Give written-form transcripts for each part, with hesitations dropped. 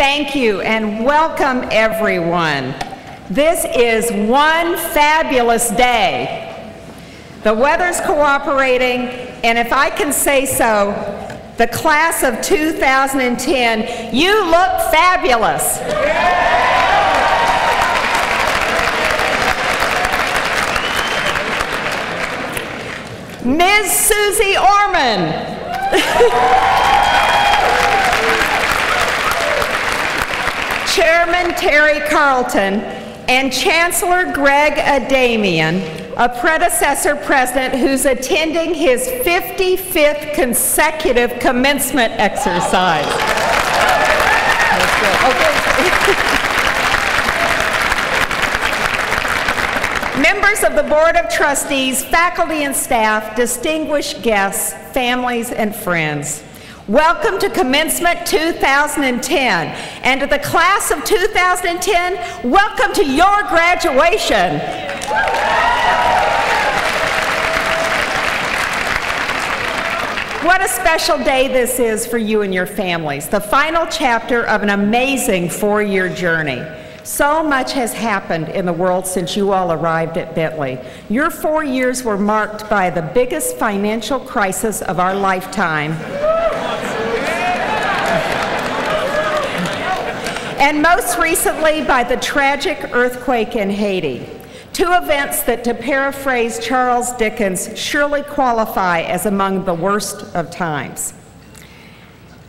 Thank you and welcome everyone. This is one fabulous day. The weather's cooperating, and if I can say so, the class of 2010, you look fabulous. Ms. Susie Orman. Chairman Terry Carlton and Chancellor Greg Adamian, a predecessor president who's attending his 55th consecutive commencement exercise. Members of the Board of Trustees, faculty and staff, distinguished guests, families, and friends. Welcome to Commencement 2010, and to the class of 2010, welcome to your graduation. What a special day this is for you and your families, the final chapter of an amazing four-year journey. So much has happened in the world since you all arrived at Bentley. Your 4 years were marked by the biggest financial crisis of our lifetime, and most recently by the tragic earthquake in Haiti. Two events that, to paraphrase Charles Dickens, surely qualify as among the worst of times.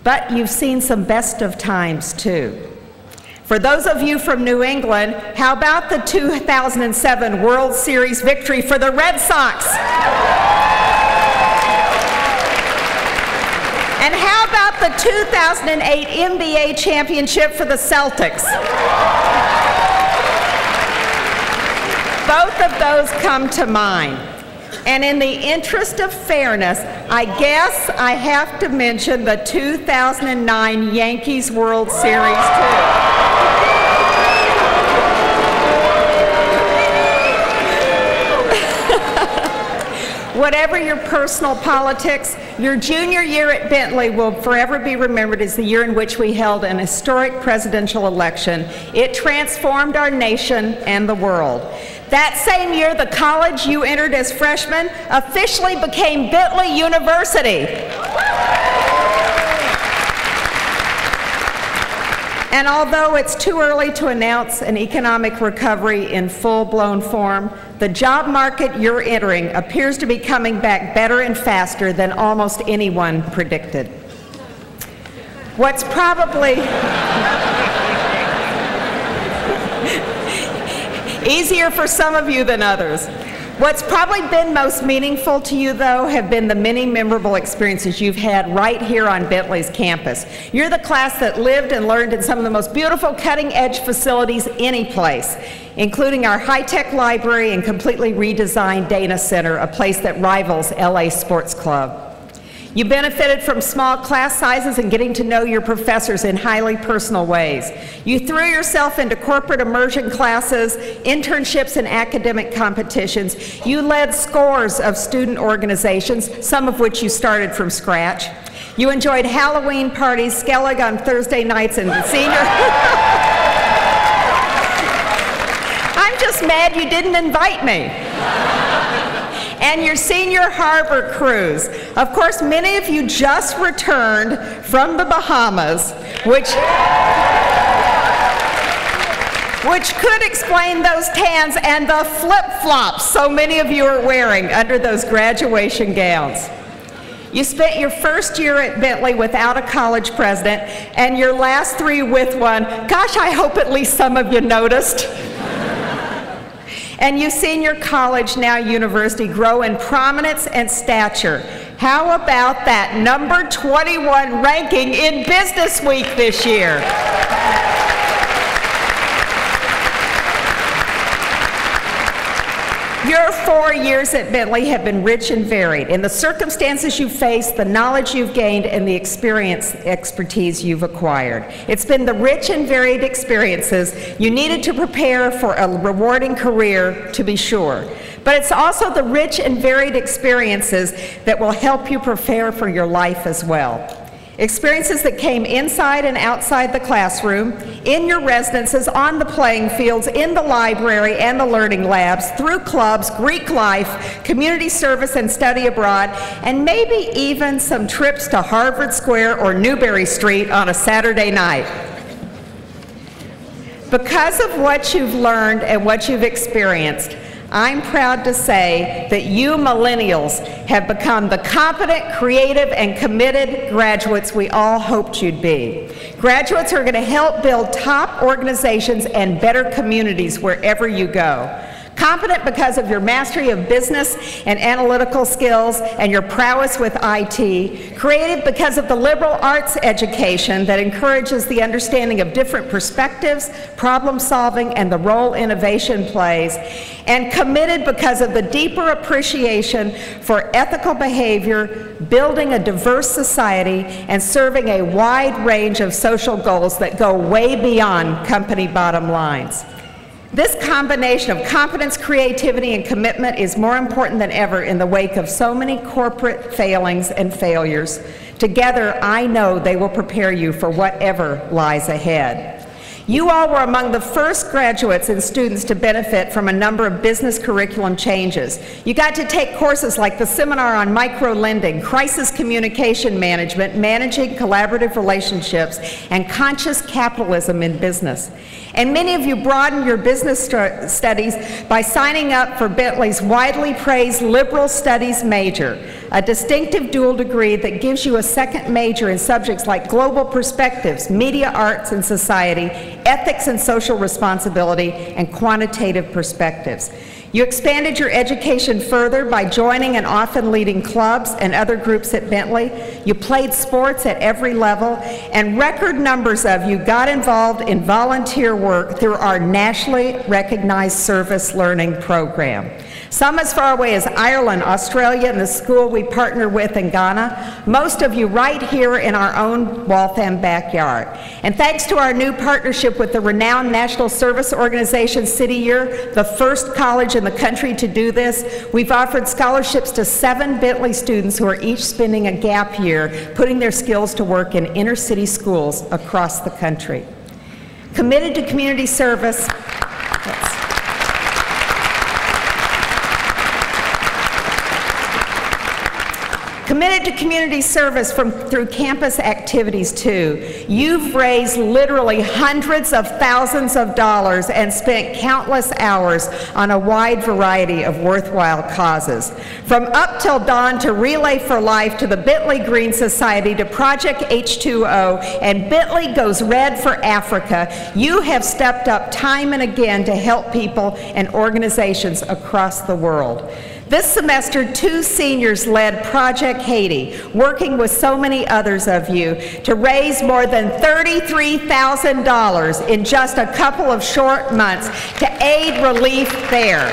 But you've seen some best of times too. For those of you from New England, how about the 2007 World Series victory for the Red Sox? And how about the 2008 NBA championship for the Celtics? Both of those come to mind. And in the interest of fairness, I guess I have to mention the 2009 Yankees World Series too. Whatever your personal politics, your junior year at Bentley will forever be remembered as the year in which we held an historic presidential election. It transformed our nation and the world. That same year, the college you entered as freshmen officially became Bentley University. And although it's too early to announce an economic recovery in full-blown form, the job market you're entering appears to be coming back better and faster than almost anyone predicted. What's probably easier for some of you than others. What's probably been most meaningful to you, though, have been the many memorable experiences you've had right here on Bentley's campus. You're the class that lived and learned in some of the most beautiful cutting-edge facilities any place, including our high-tech library and completely redesigned Dana Center, a place that rivals LA Sports Club. You benefited from small class sizes and getting to know your professors in highly personal ways. You threw yourself into corporate immersion classes, internships, and academic competitions. You led scores of student organizations, some of which you started from scratch. You enjoyed Halloween parties, Skellig on Thursday nights, and the senior... I'm just mad you didn't invite me. And your senior harbor cruise. Of course, many of you just returned from the Bahamas, which could explain those tans and the flip-flops so many of you are wearing under those graduation gowns. You spent your first year at Bentley without a college president, and your last three with one. Gosh, I hope at least some of you noticed. And you've seen your college, now university, grow in prominence and stature. How about that number 21 ranking in Business Week this year? Your 4 years at Bentley have been rich and varied in the circumstances you faced, the knowledge you've gained, and the expertise you've acquired. It's been the rich and varied experiences you needed to prepare for a rewarding career, to be sure. But it's also the rich and varied experiences that will help you prepare for your life as well. Experiences that came inside and outside the classroom, in your residences, on the playing fields, in the library and the learning labs, through clubs, Greek life, community service and study abroad, and maybe even some trips to Harvard Square or Newberry Street on a Saturday night. Because of what you've learned and what you've experienced, I'm proud to say that you millennials have become the competent, creative, and committed graduates we all hoped you'd be. Graduates who are going to help build top organizations and better communities wherever you go. Competent because of your mastery of business and analytical skills and your prowess with IT. Creative because of the liberal arts education that encourages the understanding of different perspectives, problem solving, and the role innovation plays. And committed because of the deeper appreciation for ethical behavior, building a diverse society, and serving a wide range of social goals that go way beyond company bottom lines. This combination of competence, creativity, and commitment is more important than ever in the wake of so many corporate failings and failures. Together, I know they will prepare you for whatever lies ahead. You all were among the first graduates and students to benefit from a number of business curriculum changes. You got to take courses like the seminar on micro-lending, crisis communication management, managing collaborative relationships, and conscious capitalism in business. And many of you broadened your business studies by signing up for Bentley's widely praised liberal studies major, a distinctive dual degree that gives you a second major in subjects like global perspectives, media arts and society, ethics and social responsibility, and quantitative perspectives. You expanded your education further by joining and often leading clubs and other groups at Bentley. You played sports at every level, and record numbers of you got involved in volunteer work through our nationally recognized service learning program. Some as far away as Ireland, Australia, and the school we partner with in Ghana. Most of you right here in our own Waltham backyard. And thanks to our new partnership with the renowned National Service Organization City Year, the first college in the country to do this, we've offered scholarships to 7 Bentley students who are each spending a gap year, putting their skills to work in inner city schools across the country. Committed to community service. Committed to community service through campus activities too. You've raised literally hundreds of thousands of dollars and spent countless hours on a wide variety of worthwhile causes. From Up Till Dawn to Relay for Life to the Bentley Green Society to Project H2O and Bentley Goes Red for Africa, you have stepped up time and again to help people and organizations across the world. This semester, 2 seniors led Project Haiti, working with so many others of you to raise more than $33,000 in just a couple of short months to aid relief there.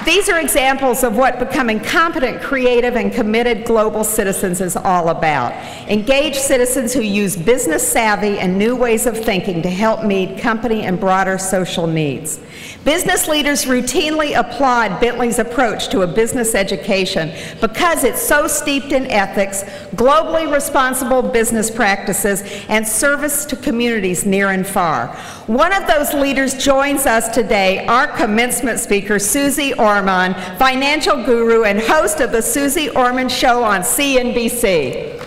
These are examples of what becoming competent, creative, and committed global citizens is all about. Engaged citizens who use business savvy and new ways of thinking to help meet company and broader social needs. Business leaders routinely applaud Bentley's approach to a business education because it's so steeped in ethics, globally responsible business practices, and service to communities near and far. One of those leaders joins us today, our commencement speaker, Susie Orman, financial guru and host of the Susie Orman Show on CNBC.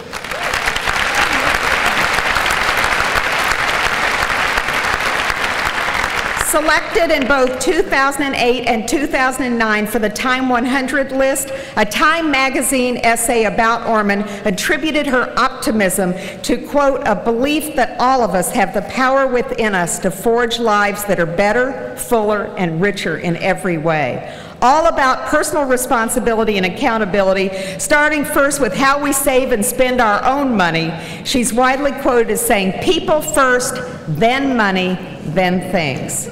Selected in both 2008 and 2009 for the Time 100 list, a Time magazine essay about Orman attributed her optimism to, quote, a belief that all of us have the power within us to forge lives that are better, fuller, and richer in every way. All about personal responsibility and accountability, starting first with how we save and spend our own money. She's widely quoted as saying, people first, then money, then things.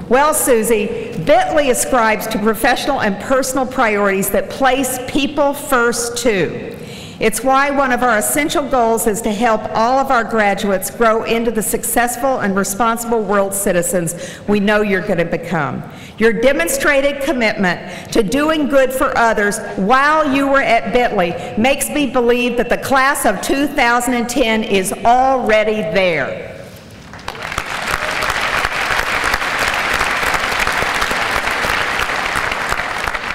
Well, Susie, Bentley ascribes to professional and personal priorities that place people first too. It's why one of our essential goals is to help all of our graduates grow into the successful and responsible world citizens we know you're going to become. Your demonstrated commitment to doing good for others while you were at Bentley makes me believe that the class of 2010 is already there.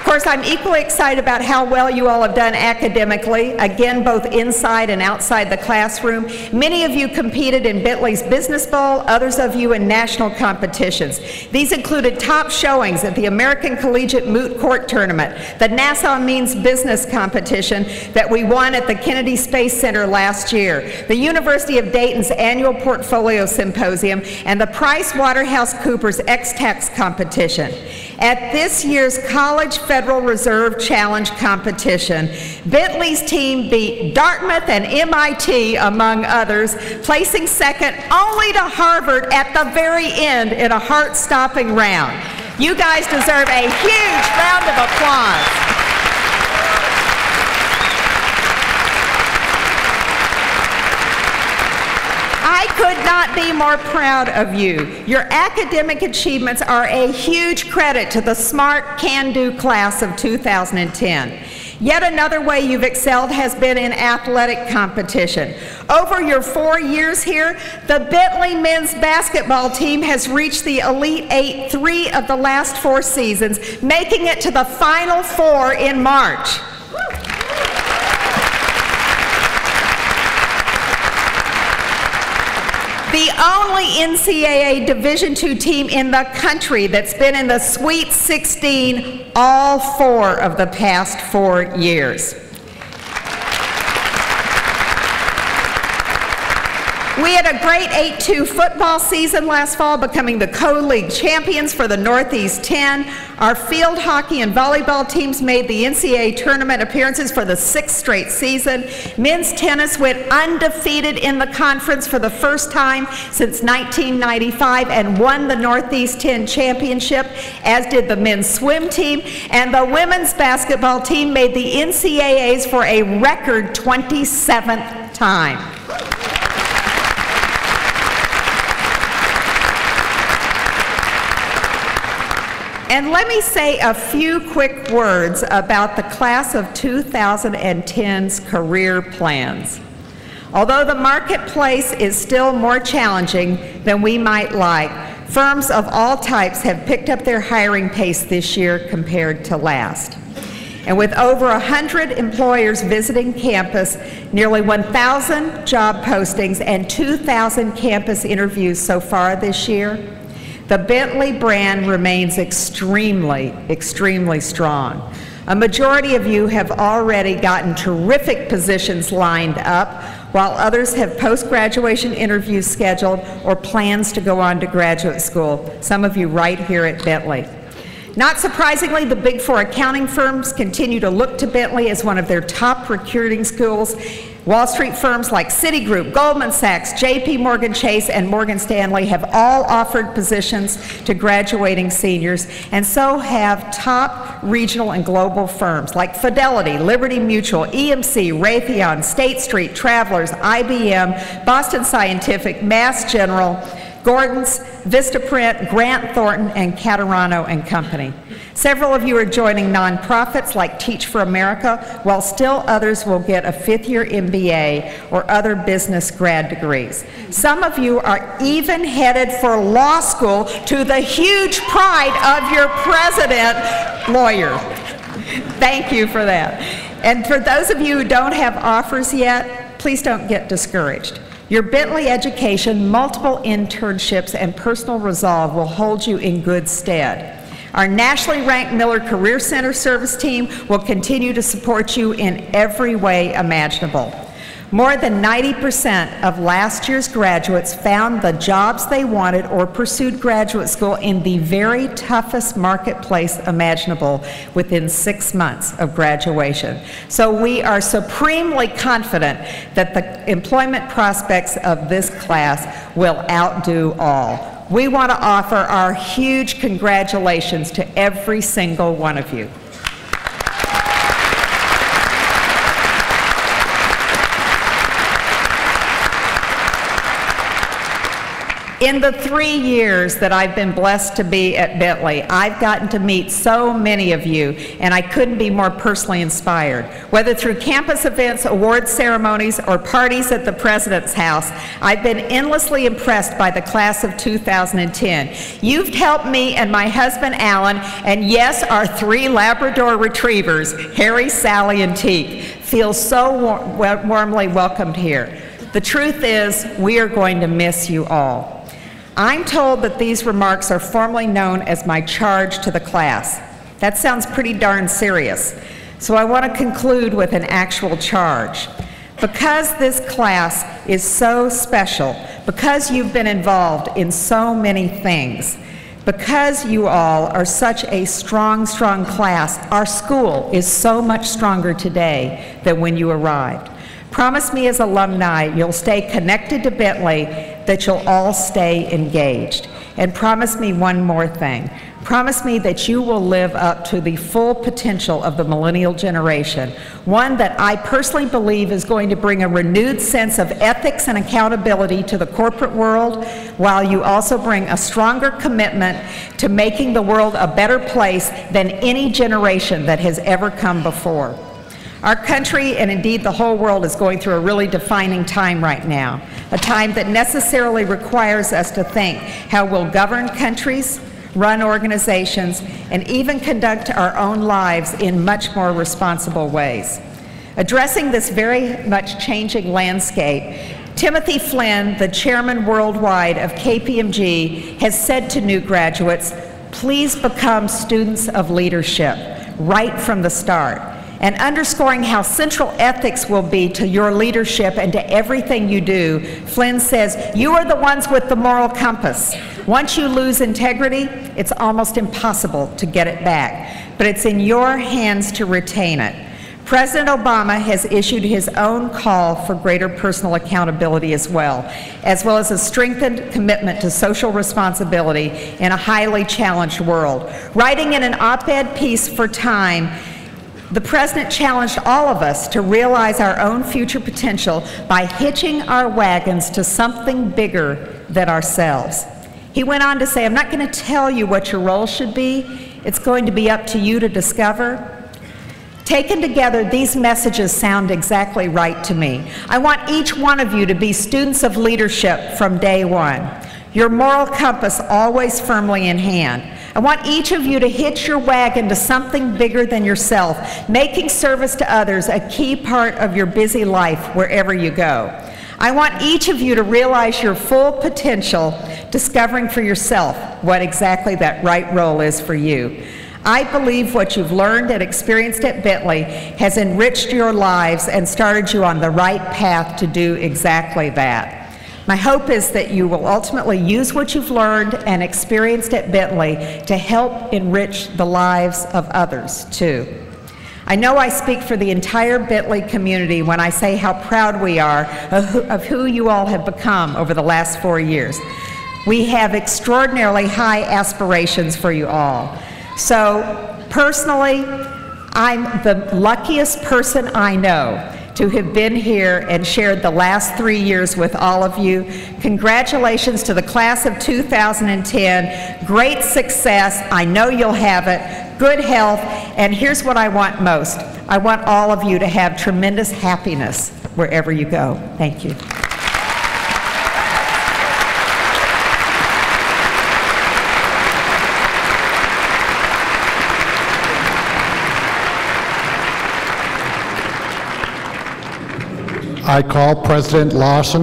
Of course, I'm equally excited about how well you all have done academically, again, both inside and outside the classroom. Many of you competed in Bentley's Business Bowl, others of you in national competitions. These included top showings at the American Collegiate Moot Court Tournament, the Nassau Means Business Competition that we won at the Kennedy Space Center last year, the University of Dayton's annual Portfolio Symposium, and the PricewaterhouseCoopers X-Tax Competition. At this year's College Federal Reserve Challenge competition, Bentley's team beat Dartmouth and MIT, among others, placing second only to Harvard at the very end in a heart-stopping round. You guys deserve a huge round of applause. I could not be more proud of you. Your academic achievements are a huge credit to the smart, can-do class of 2010. Yet another way you've excelled has been in athletic competition. Over your 4 years here, the Bentley men's basketball team has reached the Elite Eight 3 of the last 4 seasons, making it to the Final Four in March. The only NCAA Division II team in the country that's been in the Sweet 16 all 4 of the past 4 years. We had a great 8-2 football season last fall, becoming the co-league champions for the Northeast 10. Our field hockey and volleyball teams made the NCAA tournament appearances for the 6th straight season. Men's tennis went undefeated in the conference for the first time since 1995 and won the Northeast 10 championship, as did the men's swim team. And the women's basketball team made the NCAAs for a record 27th time. And let me say a few quick words about the class of 2010's career plans. Although the marketplace is still more challenging than we might like, firms of all types have picked up their hiring pace this year compared to last. And with over 100 employers visiting campus, nearly 1,000 job postings, and 2,000 campus interviews so far this year, the Bentley brand remains extremely, extremely strong. A majority of you have already gotten terrific positions lined up, while others have post-graduation interviews scheduled or plans to go on to graduate school, some of you right here at Bentley. Not surprisingly, the Big Four accounting firms continue to look to Bentley as one of their top recruiting schools. Wall Street firms like Citigroup, Goldman Sachs, JP Morgan Chase, and Morgan Stanley have all offered positions to graduating seniors, and so have top regional and global firms like Fidelity, Liberty Mutual, EMC, Raytheon, State Street, Travelers, IBM, Boston Scientific, Mass General, Gordon's, Vistaprint, Grant Thornton, and Caterano and Company. Several of you are joining nonprofits like Teach for America, while still others will get a 5th-year MBA or other business grad degrees. Some of you are even headed for law school, to the huge pride of your president, lawyer. Thank you for that. And for those of you who don't have offers yet, please don't get discouraged. Your Bentley education, multiple internships, and personal resolve will hold you in good stead. Our nationally ranked Miller Career Center service team will continue to support you in every way imaginable. More than 90% of last year's graduates found the jobs they wanted or pursued graduate school in the very toughest marketplace imaginable within 6 months of graduation. So we are supremely confident that the employment prospects of this class will outdo all. We want to offer our huge congratulations to every single one of you. In the 3 years that I've been blessed to be at Bentley, I've gotten to meet so many of you, and I couldn't be more personally inspired. Whether through campus events, award ceremonies, or parties at the President's House, I've been endlessly impressed by the class of 2010. You've helped me and my husband, Alan, and yes, our 3 Labrador retrievers, Harry, Sally, and Teak, feel so warmly welcomed here. The truth is, we are going to miss you all. I'm told that these remarks are formally known as my charge to the class. That sounds pretty darn serious. So I want to conclude with an actual charge. Because this class is so special, because you've been involved in so many things, because you all are such a strong, strong class, our school is so much stronger today than when you arrived. Promise me as alumni you'll stay connected to Bentley, that you'll all stay engaged. And promise me one more thing. Promise me that you will live up to the full potential of the millennial generation, one that I personally believe is going to bring a renewed sense of ethics and accountability to the corporate world, while you also bring a stronger commitment to making the world a better place than any generation that has ever come before. Our country, and indeed the whole world, is going through a really defining time right now, a time that necessarily requires us to think how we'll govern countries, run organizations, and even conduct our own lives in much more responsible ways. Addressing this very much changing landscape, Timothy Flynn, the chairman worldwide of KPMG, has said to new graduates, please become students of leadership right from the start. And underscoring how central ethics will be to your leadership and to everything you do, Flynn says, you are the ones with the moral compass. Once you lose integrity, it's almost impossible to get it back, but it's in your hands to retain it. President Obama has issued his own call for greater personal accountability as well as a strengthened commitment to social responsibility in a highly challenged world. Writing in an op-ed piece for Time, the President challenged all of us to realize our own future potential by hitching our wagons to something bigger than ourselves. He went on to say, I'm not going to tell you what your role should be. It's going to be up to you to discover. Taken together, these messages sound exactly right to me. I want each one of you to be students of leadership from day one. Your moral compass always firmly in hand. I want each of you to hitch your wagon to something bigger than yourself, making service to others a key part of your busy life wherever you go. I want each of you to realize your full potential, discovering for yourself what exactly that right role is for you. I believe what you've learned and experienced at Bentley has enriched your lives and started you on the right path to do exactly that. My hope is that you will ultimately use what you've learned and experienced at Bentley to help enrich the lives of others, too. I know I speak for the entire Bentley community when I say how proud we are of who you all have become over the last 4 years. We have extraordinarily high aspirations for you all. So, personally, I'm the luckiest person I know to have been here and shared the last 3 years with all of you. Congratulations to the class of 2010. Great success. I know you'll have it. Good health. And here's what I want most. I want all of you to have tremendous happiness wherever you go. Thank you. I call President Larson